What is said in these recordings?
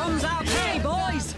comes our pay, boys!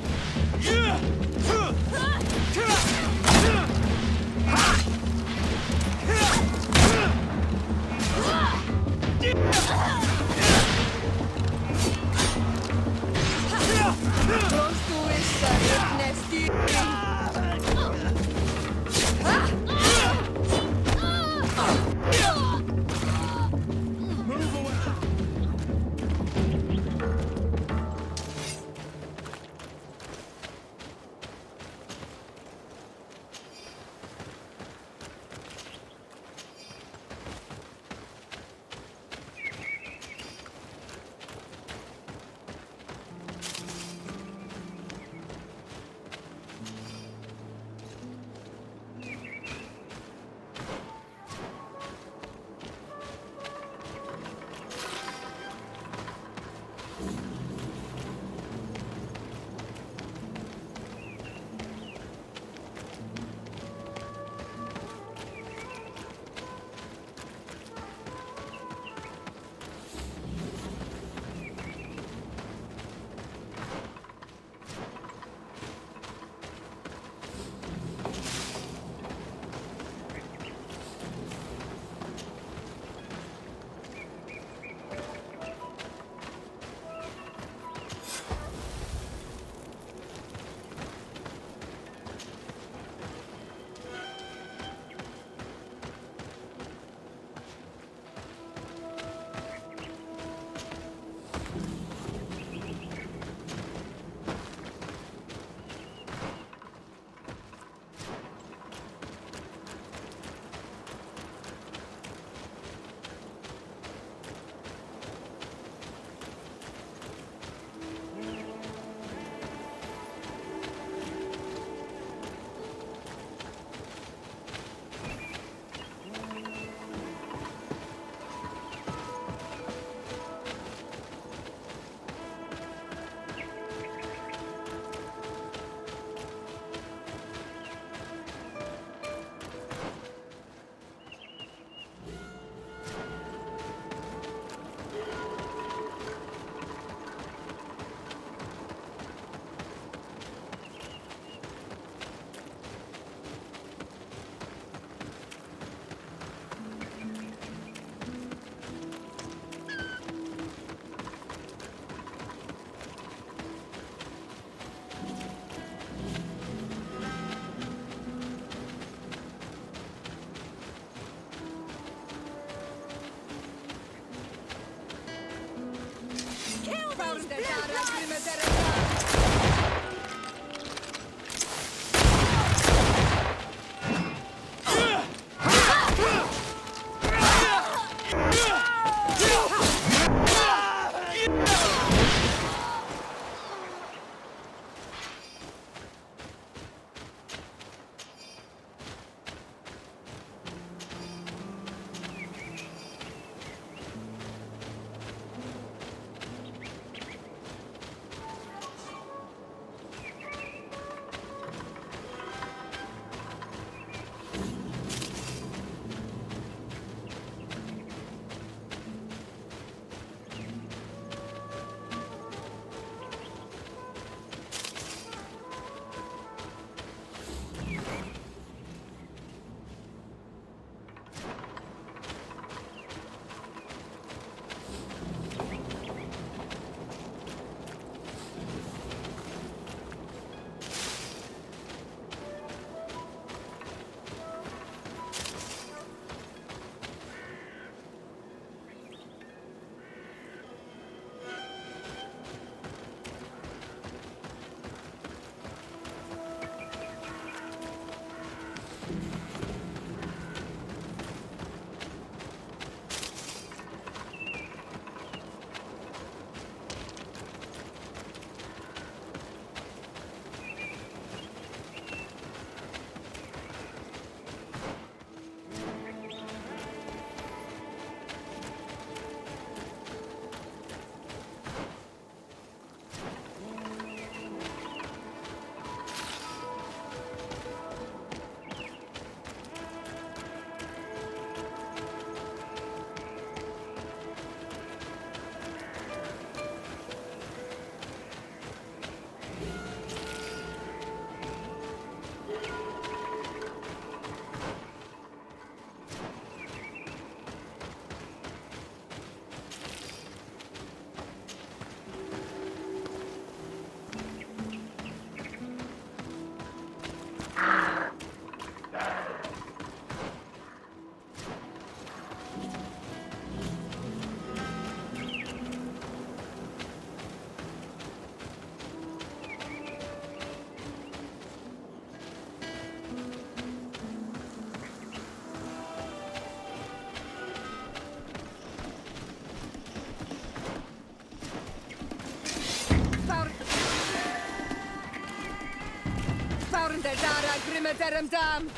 dam!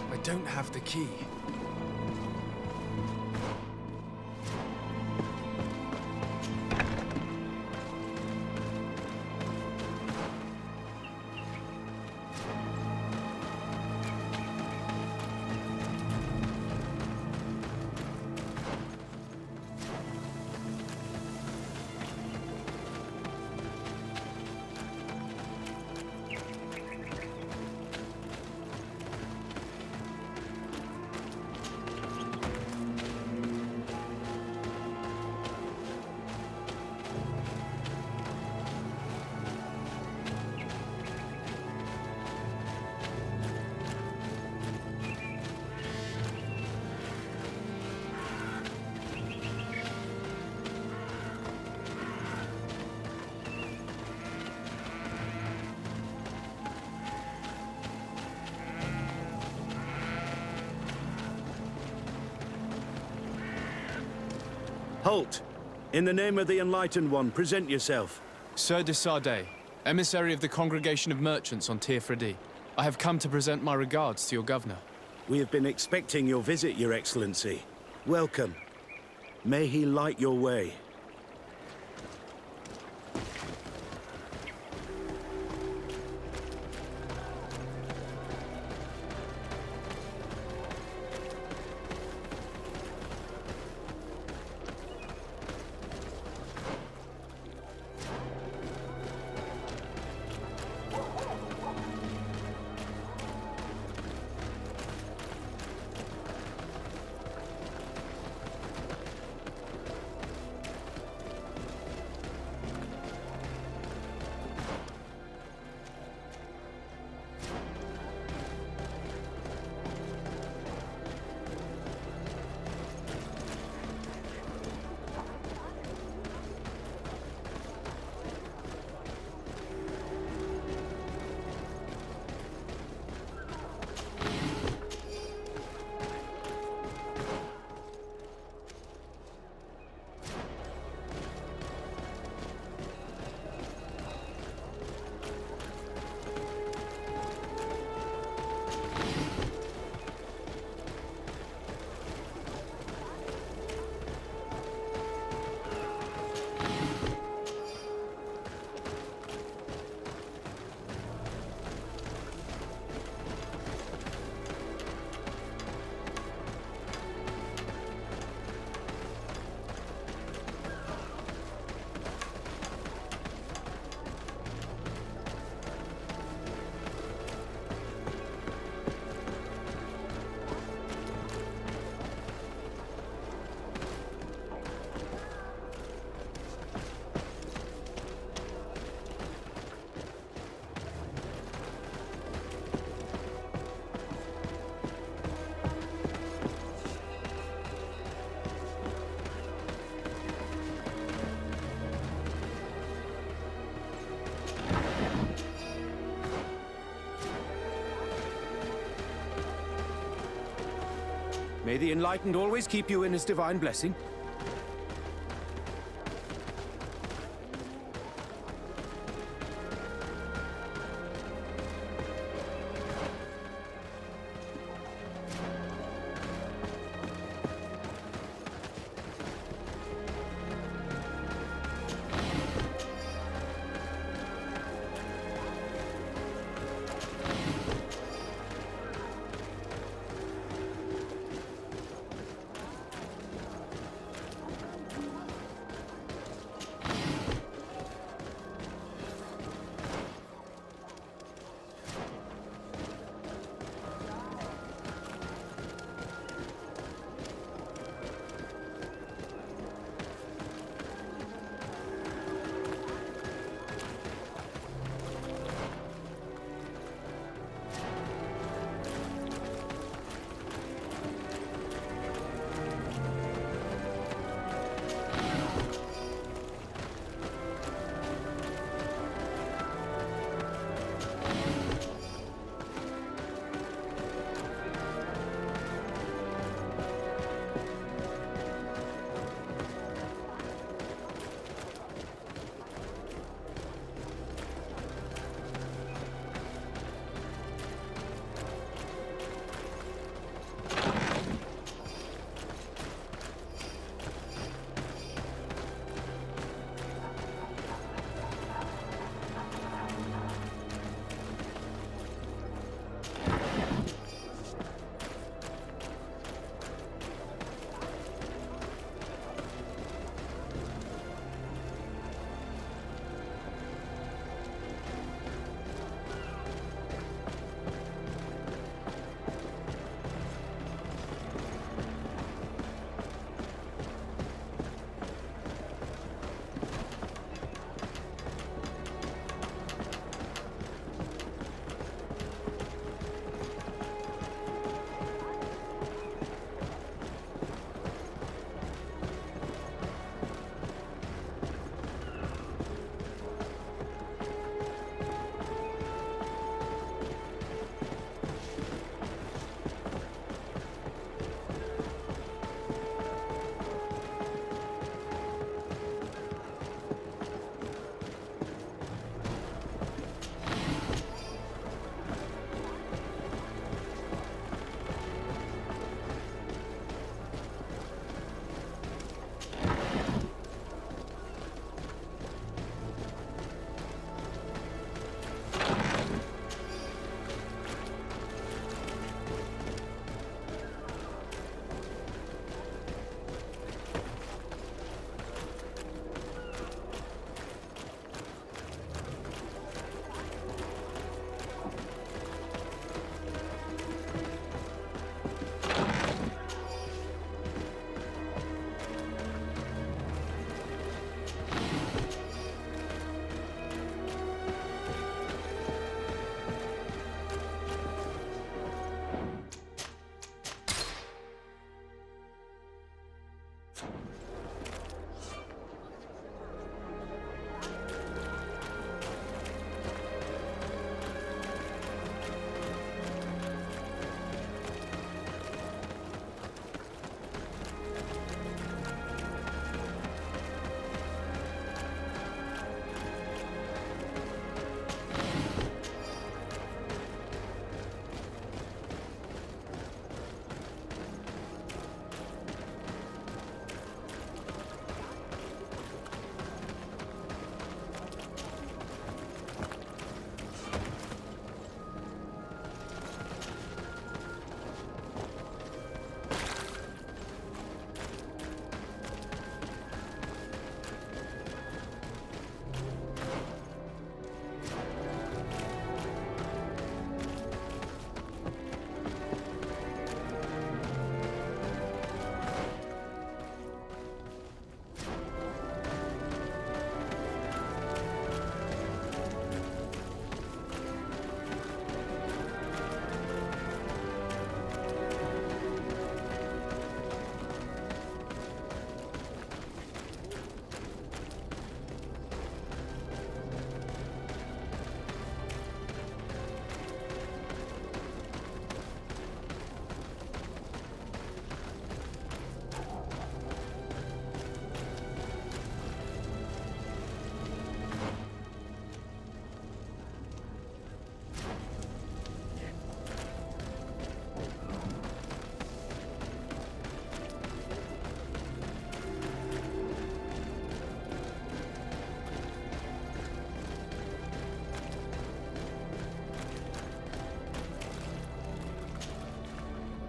I don't have the key. Halt! In the name of the Enlightened One, present yourself. Sir de Sardet, emissary of the Congregation of Merchants on Tir-Fredi. I have come to present my regards to your governor. We have been expecting your visit, Your Excellency. Welcome. May he light your way. May the Enlightened always keep you in his divine blessing.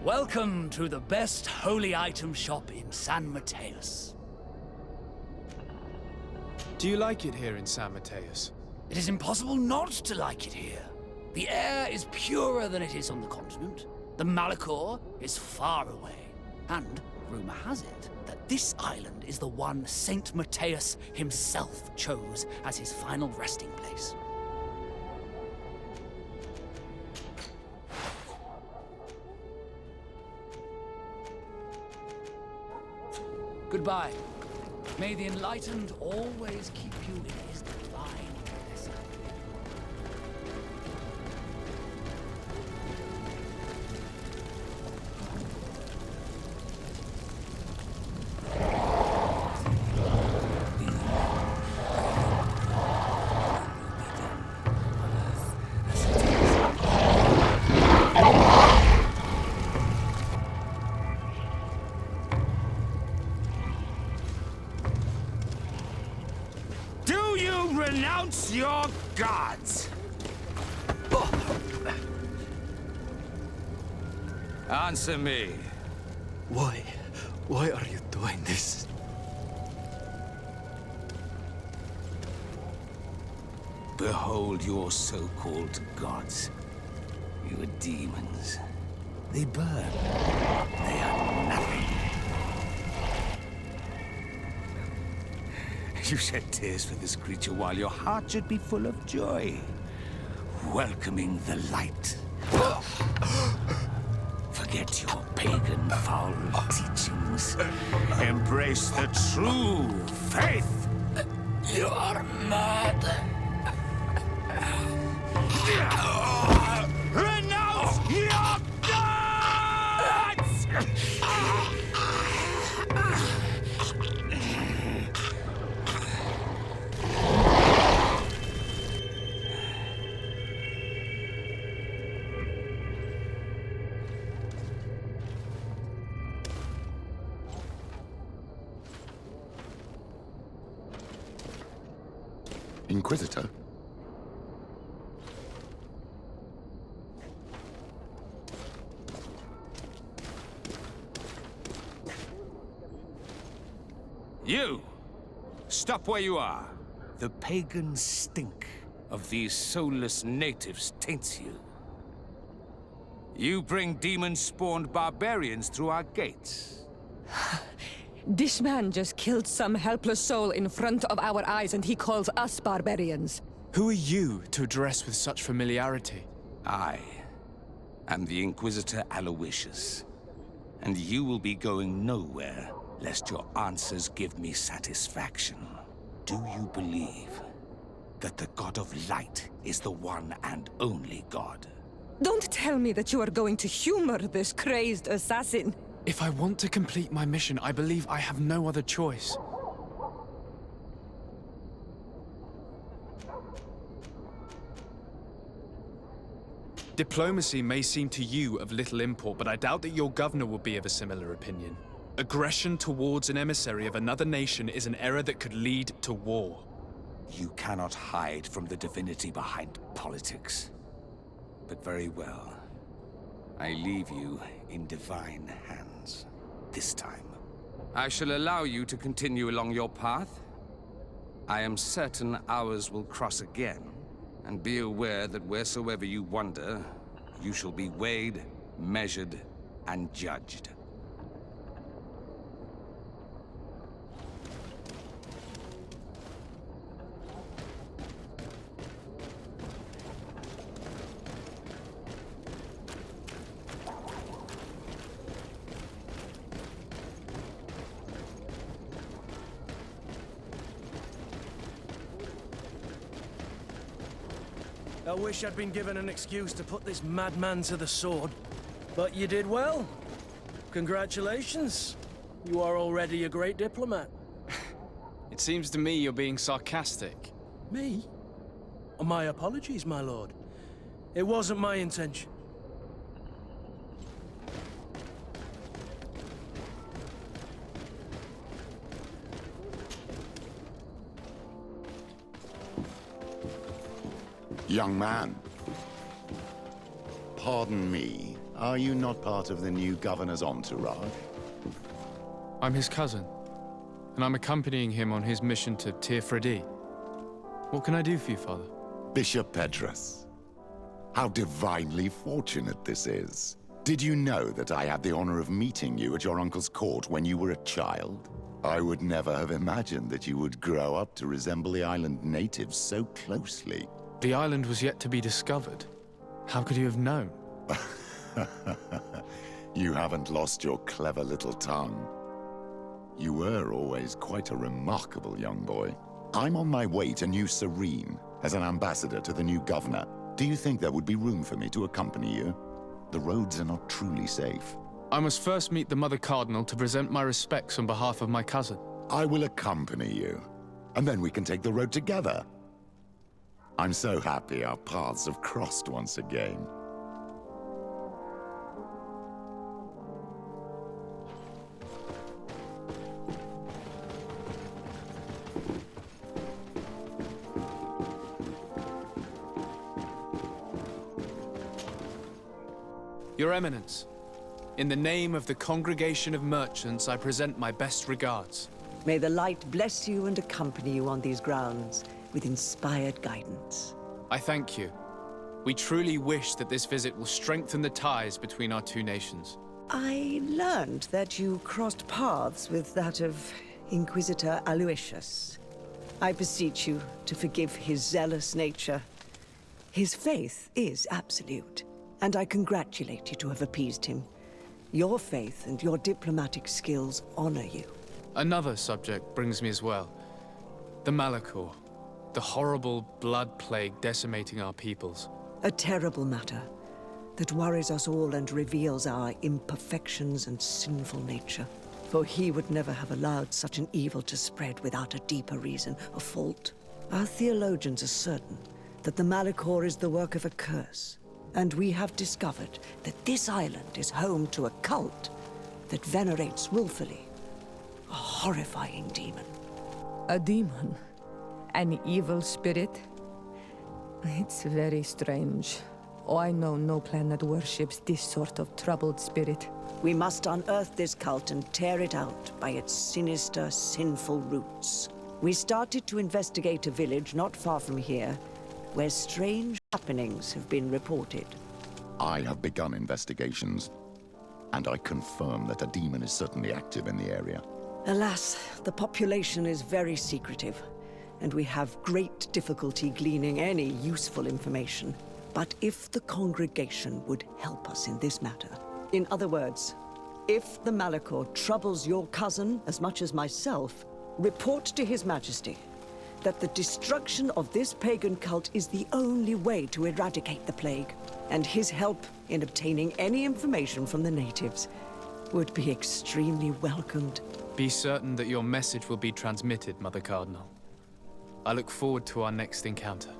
Welcome to the best holy item shop in San Mateus. Do you like it here in San Mateus? It is impossible not to like it here. The air is purer than it is on the continent. The Malachor is far away. And rumor has it that this island is the one Saint Mateus himself chose as his final resting place. Goodbye. May the enlightened always keep you in his divine blessing. Renounce your gods! Answer me. Why? Why are you doing this? Behold your so-called gods. You are demons. They burn. They are nothing. You shed tears for this creature while your heart should be full of joy. Welcoming the light. Forget your pagan foul teachings. Embrace the true faith. You are mad. Renounce your gods! Inquisitor? You! Stop where you are. The pagan stink of these soulless natives taints you. You bring demon-spawned barbarians through our gates. This man just killed some helpless soul in front of our eyes, and he calls us barbarians. Who are you to address with such familiarity? I am the Inquisitor Aloysius, and you will be going nowhere lest your answers give me satisfaction. Do you believe that the God of Light is the one and only God? Don't tell me that you are going to humor this crazed assassin. If I want to complete my mission, I believe I have no other choice. Diplomacy may seem to you of little import, but I doubt that your governor will be of a similar opinion. Aggression towards an emissary of another nation is an error that could lead to war. You cannot hide from the divinity behind politics. But very well. I leave you in divine hands. This time. I shall allow you to continue along your path. I am certain ours will cross again. And be aware that wheresoever you wander, you shall be weighed, measured, and judged. I wish I'd been given an excuse to put this madman to the sword. But you did well. Congratulations. You are already a great diplomat. It seems to me you're being sarcastic. Me? Oh, my apologies, my lord. It wasn't my intention. Young man, pardon me. Are you not part of the new governor's entourage? I'm his cousin, and I'm accompanying him on his mission to Tir-Fredi. What can I do for you, Father? Bishop Petrus. How divinely fortunate this is. Did you know that I had the honor of meeting you at your uncle's court when you were a child? I would never have imagined that you would grow up to resemble the island natives so closely. The island was yet to be discovered. How could you have known? You haven't lost your clever little tongue. You were always quite a remarkable young boy. I'm on my way to New Serene as an ambassador to the new governor. Do you think there would be room for me to accompany you? The roads are not truly safe. I must first meet the Mother Cardinal to present my respects on behalf of my cousin. I will accompany you, and then we can take the road together. I'm so happy our paths have crossed once again. Your Eminence, in the name of the Congregation of Merchants, I present my best regards. May the light bless you and accompany you on these grounds with inspired guidance. I thank you. We truly wish that this visit will strengthen the ties between our two nations. I learned that you crossed paths with that of Inquisitor Aloysius. I beseech you to forgive his zealous nature. His faith is absolute, and I congratulate you to have appeased him. Your faith and your diplomatic skills honor you. Another subject brings me as well. The Malachor. The horrible blood plague decimating our peoples. A terrible matter that worries us all and reveals our imperfections and sinful nature. For he would never have allowed such an evil to spread without a deeper reason or fault. Our theologians are certain that the Malachor is the work of a curse. And we have discovered that this island is home to a cult that venerates willfully a horrifying demon. A demon? An evil spirit? It's very strange. Oh, I know no planet worships this sort of troubled spirit. We must unearth this cult and tear it out by its sinister, sinful roots. We started to investigate a village not far from here, where strange happenings have been reported. I have begun investigations, and I confirm that a demon is certainly active in the area. Alas, the population is very secretive, and we have great difficulty gleaning any useful information. But if the congregation would help us in this matter, in other words, if the Malachor troubles your cousin as much as myself, report to His Majesty that the destruction of this pagan cult is the only way to eradicate the plague, and his help in obtaining any information from the natives would be extremely welcomed. Be certain that your message will be transmitted, Mother Cardinal. I look forward to our next encounter.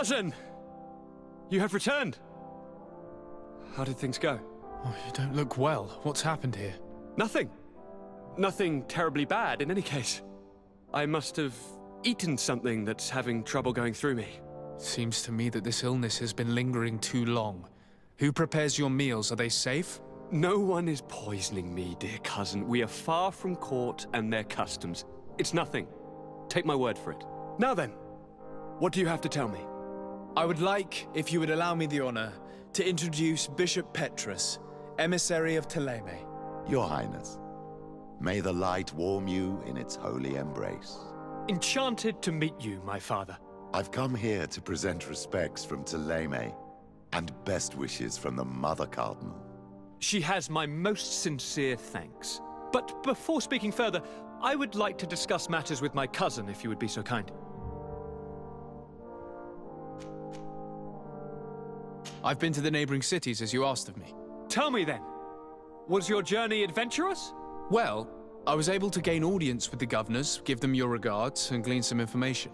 Cousin! You have returned. How did things go? Oh, you don't look well. What's happened here? Nothing. Nothing terribly bad, in any case. I must have eaten something that's having trouble going through me. Seems to me that this illness has been lingering too long. Who prepares your meals? Are they safe? No one is poisoning me, dear cousin. We are far from court and their customs. It's nothing. Take my word for it. Now then, what do you have to tell me? I would like, if you would allow me the honor, to introduce Bishop Petrus, emissary of Ptolemy. Your Highness, may the light warm you in its holy embrace. Enchanted to meet you, my father. I've come here to present respects from Ptolemy, and best wishes from the Mother Cardinal. She has my most sincere thanks. But before speaking further, I would like to discuss matters with my cousin, if you would be so kind. I've been to the neighboring cities, as you asked of me. Tell me then, was your journey adventurous? Well, I was able to gain audience with the governors, give them your regards, and glean some information.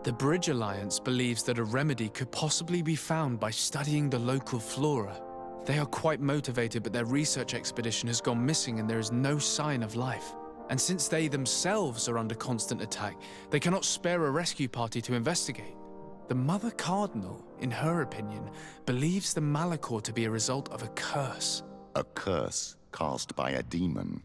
The Bridge Alliance believes that a remedy could possibly be found by studying the local flora. They are quite motivated, but their research expedition has gone missing and there is no sign of life. And since they themselves are under constant attack, they cannot spare a rescue party to investigate. The Mother Cardinal, in her opinion, believes the Malachor to be a result of a curse. A curse cast by a demon.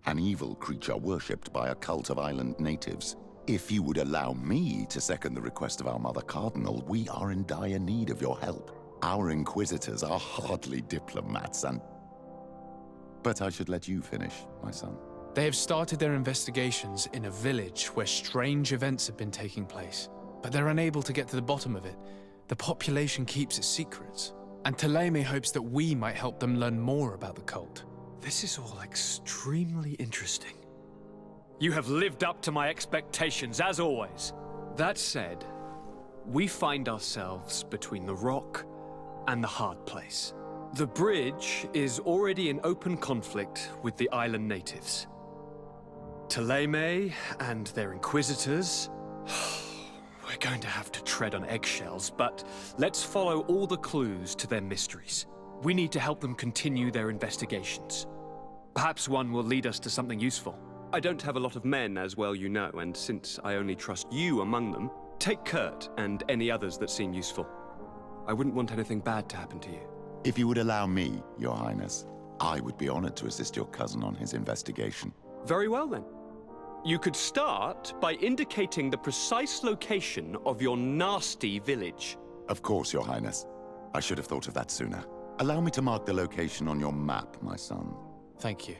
An evil creature worshipped by a cult of island natives. If you would allow me to second the request of our Mother Cardinal, we are in dire need of your help. Our inquisitors are hardly diplomats But I should let you finish, my son. They have started their investigations in a village where strange events have been taking place, but they're unable to get to the bottom of it. The population keeps its secrets, and Ptolemy hopes that we might help them learn more about the cult. This is all extremely interesting. You have lived up to my expectations, as always. That said, we find ourselves between the rock and the hard place. The bridge is already in open conflict with the island natives. Ptolemy and their inquisitors... We're going to have to tread on eggshells, but let's follow all the clues to their mysteries. We need to help them continue their investigations. Perhaps one will lead us to something useful. I don't have a lot of men, as well you know, and since I only trust you among them, take Kurt and any others that seem useful. I wouldn't want anything bad to happen to you. If you would allow me, Your Highness, I would be honored to assist your cousin on his investigation. Very well, then. You could start by indicating the precise location of your nasty village. Of course, Your Highness. I should have thought of that sooner. Allow me to mark the location on your map, my son. Thank you.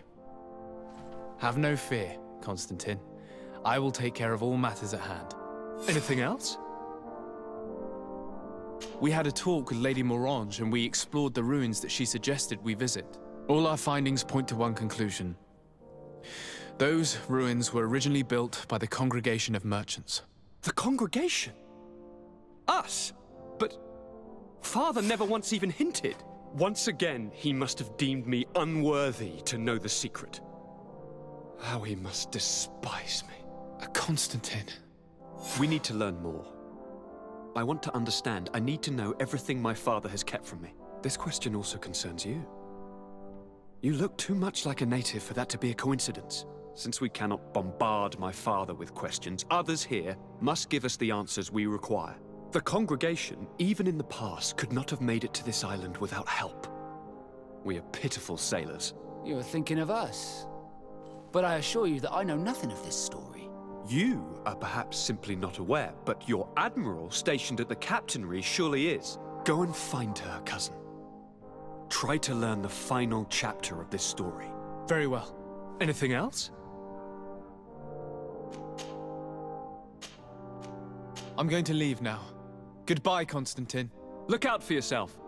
Have no fear, Constantine. I will take care of all matters at hand. Anything else? We had a talk with Lady Morange and we explored the ruins that she suggested we visit. All our findings point to one conclusion. Those ruins were originally built by the Congregation of Merchants. The Congregation? Us? But Father never once even hinted. Once again, he must have deemed me unworthy to know the secret. How he must despise me. Constantine. We need to learn more. I want to understand. I need to know everything my father has kept from me. This question also concerns you. You look too much like a native for that to be a coincidence. Since we cannot bombard my father with questions, others here must give us the answers we require. The congregation, even in the past, could not have made it to this island without help. We are pitiful sailors. You were thinking of us. But I assure you that I know nothing of this story. You are perhaps simply not aware, but your admiral stationed at the captainry surely is. Go and find her, cousin. Try to learn the final chapter of this story. Very well. Anything else? I'm going to leave now. Goodbye, Constantine. Look out for yourself.